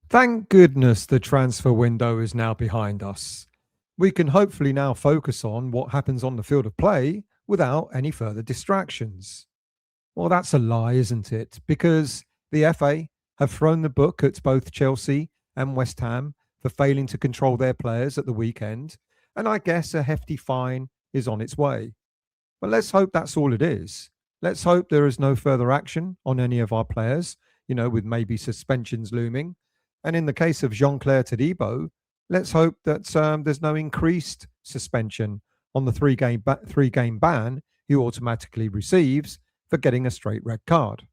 Thank goodness the transfer window is now behind us. We can hopefully now focus on what happens on the field of play without any further distractions. Well, that's a lie, isn't it? Because the FA have thrown the book at both Chelsea and West Ham for failing to control their players at the weekend, and I guess a hefty fine is on its way. But let's hope that's all it is. Let's hope there is no further action on any of our players, with maybe suspensions looming. And in the case of Jean-Claire Todibo, let's hope that there's no increased suspension on the three game ban he automatically receives for getting a straight red card.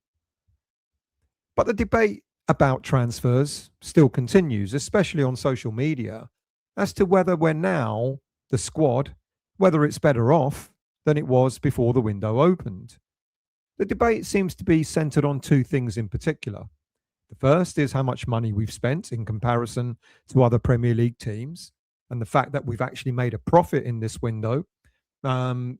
But the debate about transfers still continues, especially on social media, as to whether we're now, the squad, whether it's better off than it was before the window opened. The debate seems to be centered on two things in particular. The first is how much money we've spent in comparison to other Premier League teams, and the fact that we've actually made a profit in this window. Um,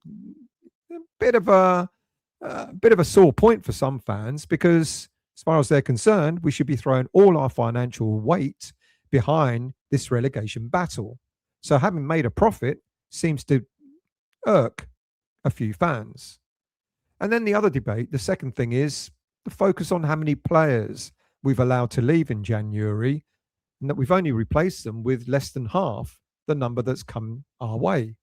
a bit of a sore point for some fans because, as far as they're concerned, we should be throwing all our financial weight behind this relegation battle. So, having made a profit seems to irk a few fans. And then the other debate, the second thing is the focus on how many players we've allowed to leave in January and that we've only replaced them with less than half the number that's come our way.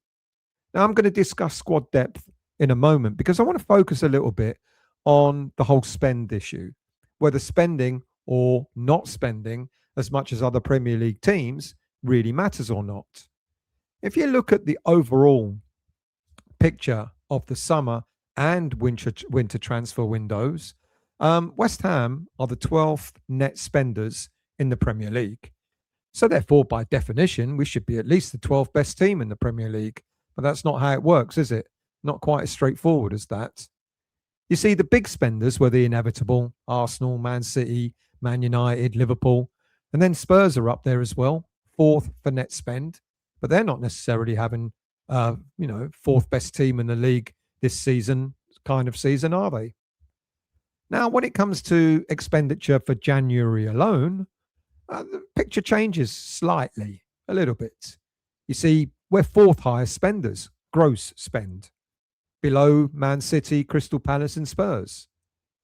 Now, I'm going to discuss squad depth in a moment because I want to focus a little bit on the whole spend issue, whether spending or not spending as much as other Premier League teams really matters or not. If you look at the overall picture of the summer and winter transfer windows, West Ham are the 12th net spenders in the Premier League. So, therefore, by definition, we should be at least the 12th best team in the Premier League. But that's not how it works, is it? Not quite as straightforward as that. You see, the big spenders were the inevitable Arsenal, Man City, Man United, Liverpool, and then Spurs are up there as well, fourth for net spend. But they're not necessarily having, fourth best team in the league this season, kind of season, are they? Now, when it comes to expenditure for January alone, the picture changes slightly, a little bit. You see, we're fourth highest spenders, gross spend, below Man City, Crystal Palace, and Spurs.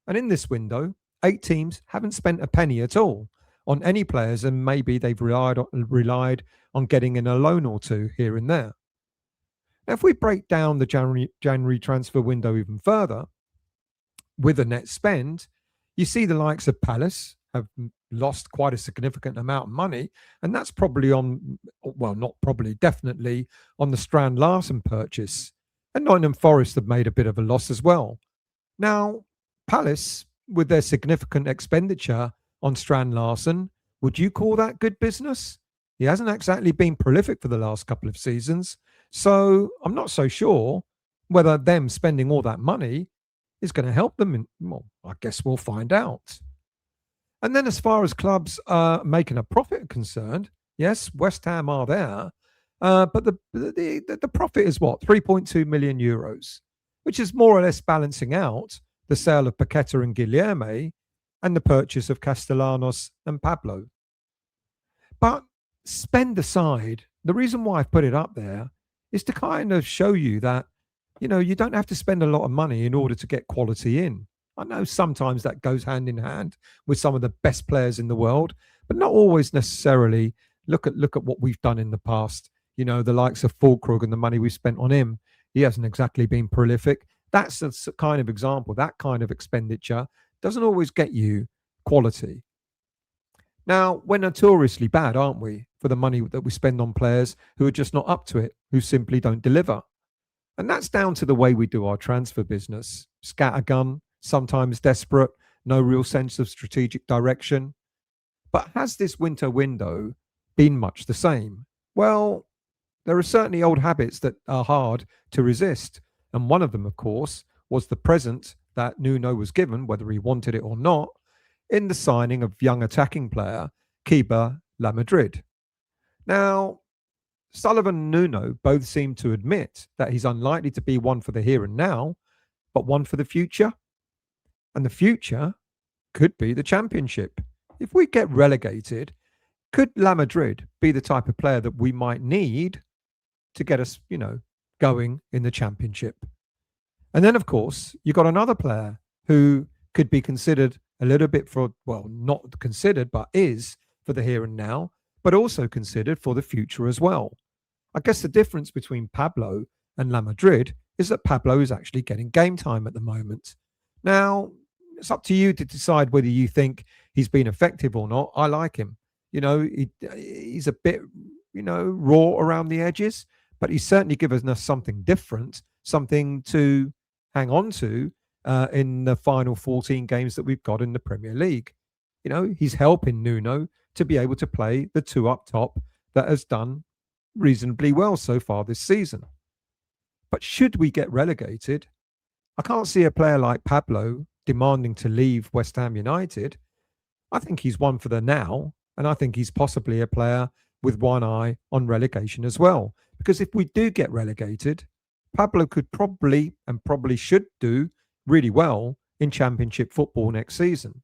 And in this window, 8 teams haven't spent a penny at all on any players, and maybe they've relied on getting in a loan or two here and there. Now, if we break down the January transfer window even further, with a net spend, you see the likes of Palace have lost quite a significant amount of money, and that's probably on, well, not probably, definitely on the Strand Larson purchase. And Nottingham Forest have made a bit of a loss as well. Now, Palace, with their significant expenditure on Strand Larson, would you call that good business? He hasn't exactly been prolific for the last couple of seasons, so I'm not so sure whether them spending all that money is going to help them. Well, I guess we'll find out. And then, as far as clubs making a profit are concerned, yes, West Ham are there, but the profit is what, 3.2 million euros, which is more or less balancing out the sale of Paqueta and Guilherme and the purchase of Castellanos and Pablo. But spend aside, the reason why I've put it up there is to kind of show you that, you don't have to spend a lot of money in order to get quality in. I know sometimes that goes hand in hand with some of the best players in the world, but not always necessarily. Look at what we've done in the past. The likes of Fulkrug and the money we spent on him. He hasn't exactly been prolific. That's a kind of example. That kind of expenditure doesn't always get you quality. Now, we're notoriously bad, aren't we, for the money that we spend on players who are just not up to it, who simply don't deliver. And that's down to the way we do our transfer business. Scattergun, sometimes desperate, no real sense of strategic direction. But has this winter window been much the same? Well, there are certainly old habits that are hard to resist. And one of them, of course, was the present that Nuno was given, whether he wanted it or not, in the signing of young attacking player Kiba La Madrid. Now, Sullivan and Nuno both seem to admit that he's unlikely to be one for the here and now, but one for the future. And the future could be the championship. If we get relegated, Could La Madrid be the type of player that we might need to get us, going in the championship? And then, of course, you got another player who could be considered a little bit for, well, not considered, but is for the here and now, but also considered for the future as well. I guess the difference between Pablo and La Madrid is that Pablo is actually getting game time at the moment. Now, it's up to you to decide whether you think he's been effective or not. I like him. He's a bit, raw around the edges, but he's certainly given us something different, something to hang on to in the final 14 games that we've got in the Premier League. He's helping Nuno to be able to play the two up top that has done reasonably well so far this season. But should we get relegated, I can't see a player like Pablo demanding to leave West Ham United. I think he's one for the now, and I think he's possibly a player with one eye on relegation as well. Because if we do get relegated, Pablo could probably should do really well in Championship football next season.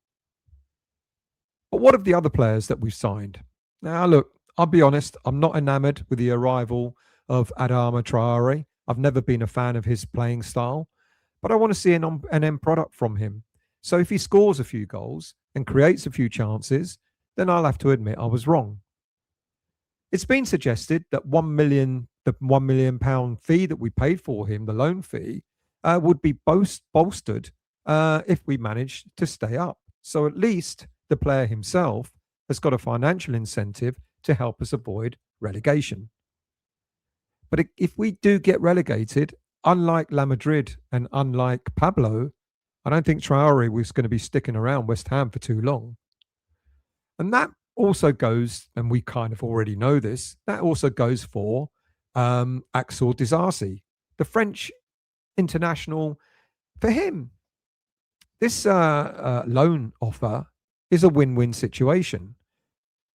But what of the other players that we've signed? Now, look, I'll be honest, I'm not enamored with the arrival of Adama Traore. I've never been a fan of his playing style, but I want to see an end product from him. So if he scores a few goals and creates a few chances, then I'll have to admit I was wrong. It's been suggested that the £1 million fee that we paid for him, the loan fee, would be bolstered if we manage to stay up. So at least the player himself has got a financial incentive to help us avoid relegation. But if we do get relegated, unlike La Madrid and unlike Pablo, I don't think Traore was going to be sticking around West Ham for too long. And that also goes, and we kind of already know this, that also goes for Axel Disasi, the French international. For him, this loan offer is a win-win situation.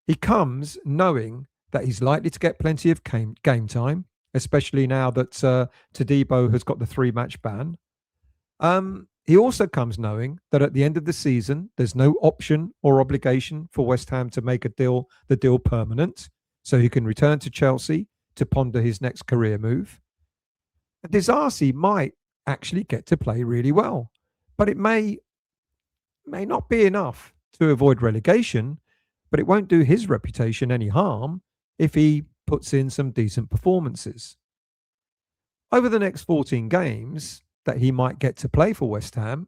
He comes knowing that he's likely to get plenty of game time, especially now that Todibo has got the 3-match ban. He also comes knowing that at the end of the season, there's no option or obligation for West Ham to make the deal permanent, so he can return to Chelsea to ponder his next career move. And Disasi might actually get to play really well, but it may not be enough to avoid relegation, but it won't do his reputation any harm if he puts in some decent performances. Over the next 14 games that he might get to play for West Ham,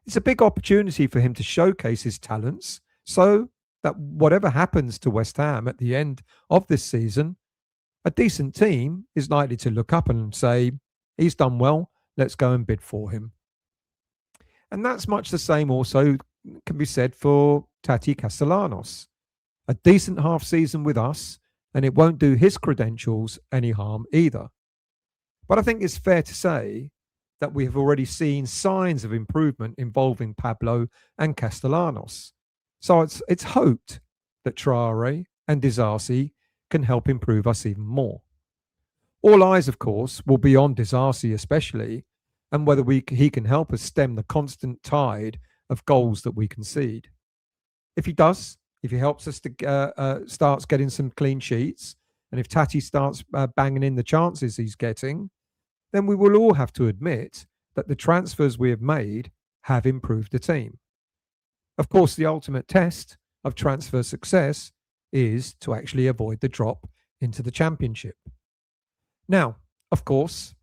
it's a big opportunity for him to showcase his talents so that whatever happens to West Ham at the end of this season, a decent team is likely to look up and say, he's done well, let's go and bid for him. And that's much the same also can be said for Tati Castellanos. A decent half season with us, and it won't do his credentials any harm either. But I think it's fair to say that we have already seen signs of improvement involving Pablo and Castellanos. So it's hoped that Traore and Disasi can help improve us even more. All eyes, of course, will be on Disasi especially, and whether he can help us stem the constant tide of goals that we concede. If he does, if he helps us to starts getting some clean sheets, and if Tati starts banging in the chances he's getting, then we will all have to admit that the transfers we have made have improved the team. Of course, the ultimate test of transfer success is to actually avoid the drop into the Championship. Now, of course,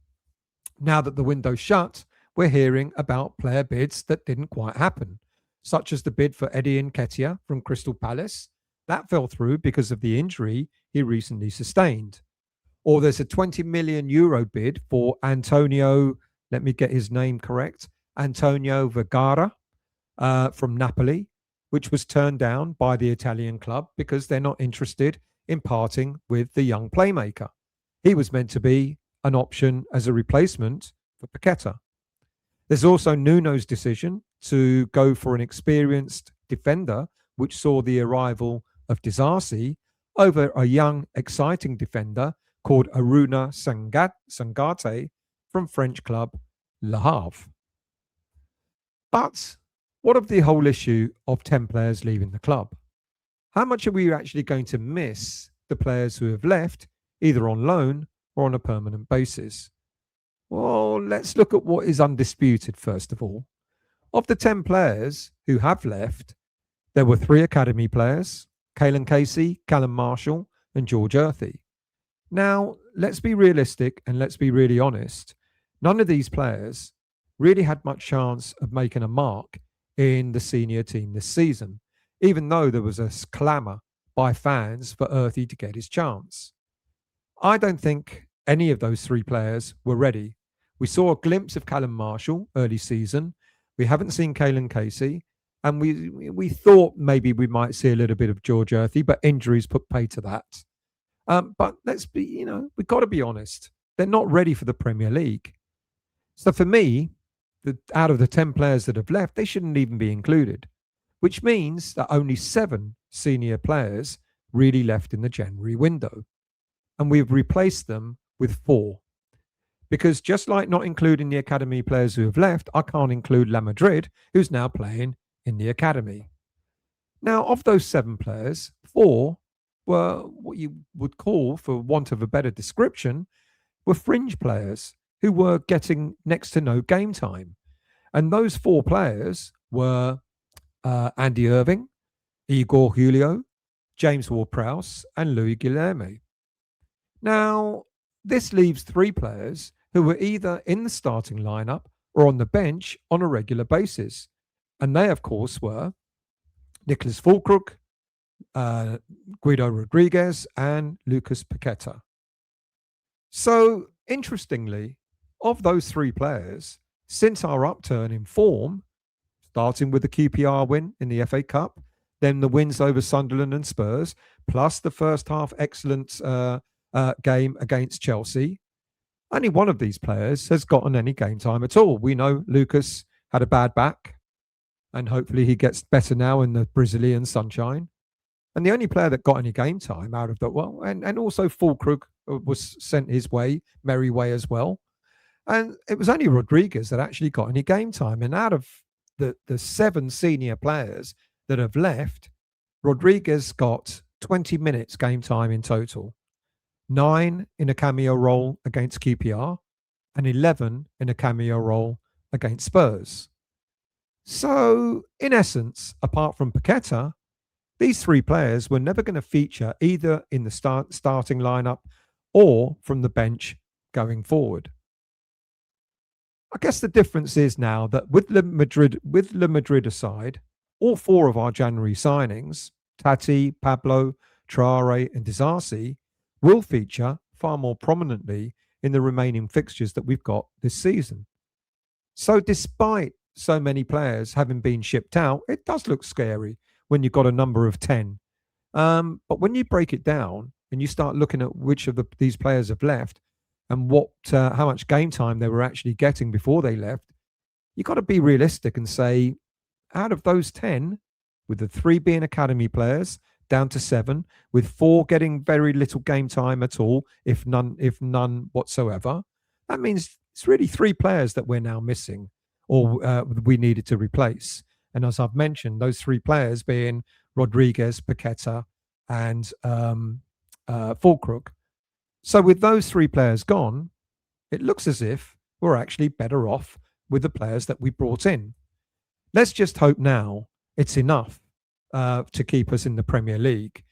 now that the window's shut, we're hearing about player bids that didn't quite happen, such as the bid for Eddie Nketiah from Crystal Palace. That fell through because of the injury he recently sustained. Or there's a €20 million bid for Antonio, let me get his name correct, Antonio Vergara from Napoli, which was turned down by the Italian club because they're not interested in parting with the young playmaker. He was meant to be an option as a replacement for Paqueta. There's also Nuno's decision to go for an experienced defender, which saw the arrival of Disasi over a young, exciting defender called Aruna Sangate from French club Le Havre. But what of the whole issue of 10 players leaving the club? how much are we actually going to miss the players who have left, either on loan or on a permanent basis? Well, let's look at what is undisputed first of all. Of the 10 players who have left, there were 3 academy players, Caelan Casey, Callum Marshall, and George Earthy. Now, let's be realistic and let's be really honest. None of these players really had much chance of making a mark in the senior team this season, even though there was a clamour by fans for Earthy to get his chance. I don't think any of those 3 players were ready. We saw a glimpse of Callum Marshall early season. We haven't seen Caelan Casey. And we thought maybe we might see a little bit of George Earthy, but injuries put pay to that. But let's be, we've got to be honest. They're not ready for the Premier League. So for me, out of the 10 players that have left, they shouldn't even be included, which means that only 7 senior players really left in the January window. And we've replaced them with 4. Because just like not including the academy players who have left, I can't include La Madrid, who's now playing in the academy. Now, of those 7 players, 4 were what you would call, for want of a better description, were fringe players who were getting next to no game time. And those 4 players were Andy Irving, Igor Julio, James Ward-Prowse, and Louis Guilherme. Now, this leaves 3 players who were either in the starting lineup or on the bench on a regular basis. And they, of course, were Nicholas Füllkrug, Guido Rodriguez, and Lucas Paqueta. So, interestingly, of those 3 players, since our upturn in form, starting with the QPR win in the FA Cup, then the wins over Sunderland and Spurs, plus the first half excellent game against Chelsea, only one of these players has gotten any game time at all. We know Lucas had a bad back, and hopefully he gets better now in the Brazilian sunshine. And the only player that got any game time out of that, and also Füllkrug was sent his way, merry way as well. And it was only Rodriguez that actually got any game time. And out of the 7 senior players that have left, Rodriguez got 20 minutes game time in total. 9 in a cameo role against QPR and 11 in a cameo role against Spurs. So, in essence, apart from Paqueta, these 3 players were never going to feature either in the starting lineup or from the bench going forward. I guess the difference is now that with Le Madrid aside, all 4 of our January signings, Tati, Pablo, Traore, and Disasi, will feature far more prominently in the remaining fixtures that we've got this season. So despite so many players having been shipped out, it does look scary when you've got a number of 10. But when you break it down and you start looking at which of these players have left and how much game time they were actually getting before they left, you've got to be realistic and say, out of those 10, with the 3 being academy players, down to 7, with 4 getting very little game time at all, if none whatsoever. That means it's really 3 players that we're now missing, or we needed to replace. And as I've mentioned, those 3 players being Rodriguez, Paqueta, and Füllkrug. So with those 3 players gone, it looks as if we're actually better off with the players that we brought in. Let's just hope now it's enough to keep us in the Premier League.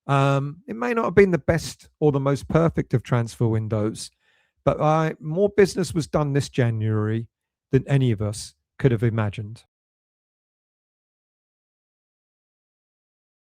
It may not have been the best or the most perfect of transfer windows, but more business was done this January than any of us could have imagined.